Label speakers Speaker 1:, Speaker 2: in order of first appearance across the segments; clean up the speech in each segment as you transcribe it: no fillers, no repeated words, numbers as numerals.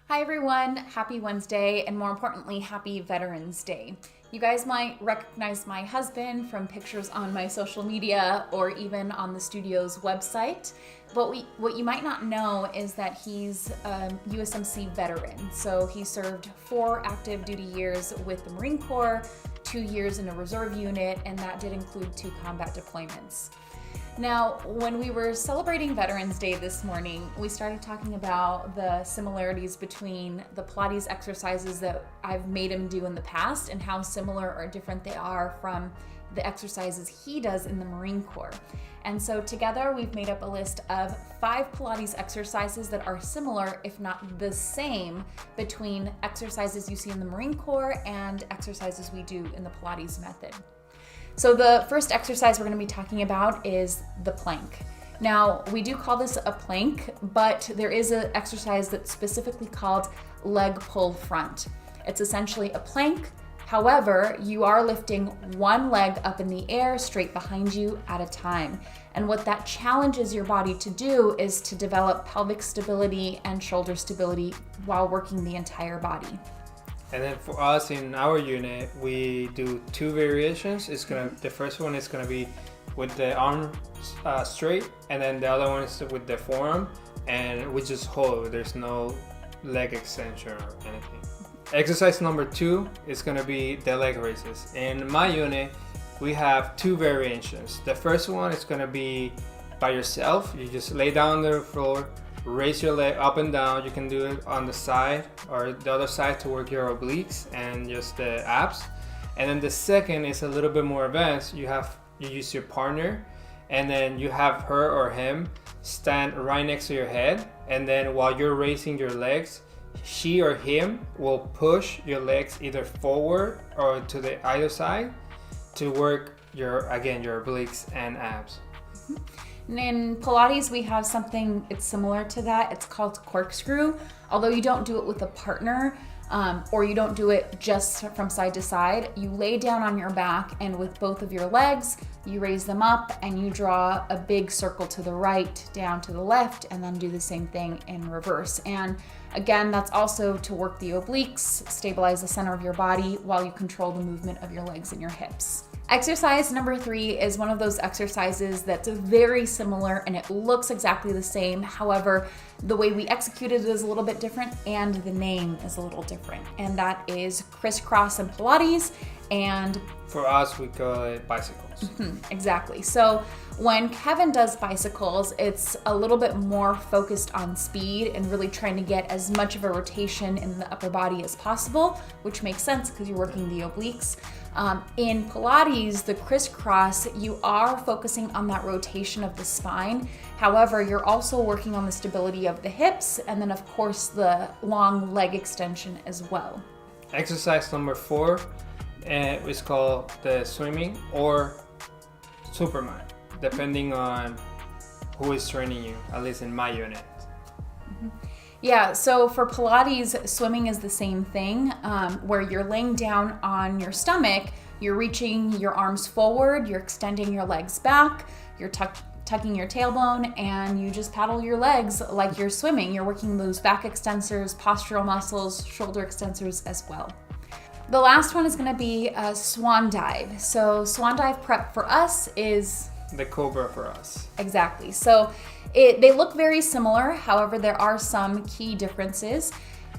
Speaker 1: Hi everyone, happy Wednesday, and more importantly, happy Veterans Day. You guys might recognize my husband from pictures on my social media or even on the studio's website, but what you might not know is that he's a USMC veteran. So he served 4 active duty years with the Marine Corps, 2 years in a reserve unit, and that did include 2 combat deployments. Now, when we were celebrating Veterans Day this morning, we started talking about the similarities between the Pilates exercises that I've made him do in the past and how similar or different they are from the exercises he does in the Marine Corps. And so together we've made up a list of 5 Pilates exercises that are similar, if not the same, between exercises you see in the Marine Corps and exercises we do in the Pilates method. So the first exercise we're going to be talking about is the plank. Now, we do call this a plank, but there is an exercise that's specifically called leg pull front. It's essentially a plank. However, you are lifting one leg up in the air straight behind you at a time. And what that challenges your body to do is to develop pelvic stability and shoulder stability while working the entire body.
Speaker 2: And then for us in our unit, we do 2 variations. The first one is gonna be with the arm straight, and then the other one is with the forearm, and we just hold. There's no leg extension or anything. Exercise number 2 is gonna be the leg raises. In my unit, we have 2 variations. The first one is gonna be by yourself. You just lay down on the floor, raise your leg up and down. You can do it on the side or the other side to work your obliques and just the abs. And then the second is a little bit more advanced. You use your partner, and then you have her or him stand right next to your head, and then while you're raising your legs, she or him will push your legs either forward or to the either side to work your obliques and abs.
Speaker 1: In Pilates, we have something it's similar to that. It's called corkscrew. Although you don't do it with a partner, or you don't do it just from side to side, you lay down on your back, and with both of your legs, you raise them up and you draw a big circle to the right, down to the left, and then do the same thing in reverse. And again, that's also to work the obliques, stabilize the center of your body while you control the movement of your legs and your hips. Exercise number 3 is one of those exercises that's very similar and it looks exactly the same. However, the way we execute it is a little bit different and the name is a little different. And that is crisscross and Pilates. And
Speaker 2: for us, we call it bicycles.
Speaker 1: Exactly. So when Kevin does bicycles, it's a little bit more focused on speed and really trying to get as much of a rotation in the upper body as possible, which makes sense because you're working the obliques. In Pilates, the crisscross, you are focusing on that rotation of the spine. However, you're also working on the stability of the hips and then of course the long leg extension as well.
Speaker 2: Exercise number 4 is called the swimming or Superman, depending on who is training you, at least in my unit.
Speaker 1: Yeah, so for Pilates, swimming is the same thing, where you're laying down on your stomach, you're reaching your arms forward, you're extending your legs back, you're tucking your tailbone, and you just paddle your legs like you're swimming. You're working those back extensors, postural muscles, shoulder extensors as well. The last one is going to be a Swan Dive. So Swan Dive prep for us is
Speaker 2: the Cobra for us.
Speaker 1: Exactly. So they look very similar. However, there are some key differences.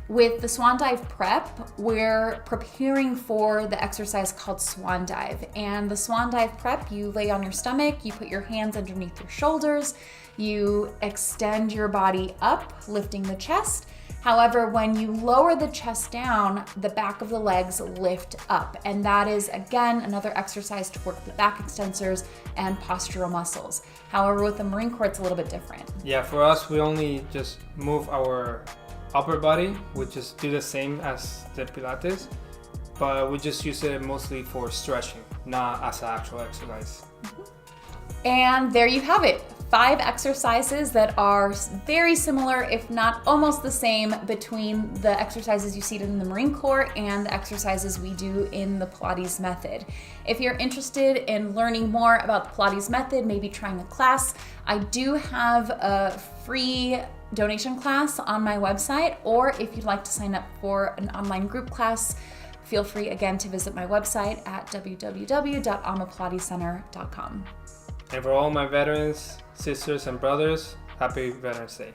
Speaker 1: With the Swan Dive prep, we're preparing for the exercise called Swan Dive. And the Swan Dive prep, you lay on your stomach, you put your hands underneath your shoulders, you extend your body up, lifting the chest. However, when you lower the chest down, the back of the legs lift up. And that is, again, another exercise to work the back extensors and postural muscles. However, with the Marine Corps, it's a little bit different.
Speaker 2: Yeah, for us, we only just move our upper body. We just do the same as the Pilates, but we just use it mostly for stretching, not as an actual exercise.
Speaker 1: And there you have it. 5 exercises that are very similar, if not almost the same, between the exercises you see in the Marine Corps and the exercises we do in the Pilates method. If you're interested in learning more about the Pilates method, maybe trying a class, I do have a free donation class on my website, or if you'd like to sign up for an online group class, feel free again to visit my website at www.amapilatescenter.com.
Speaker 2: And for all my veterans, sisters, and brothers, happy Veterans Day.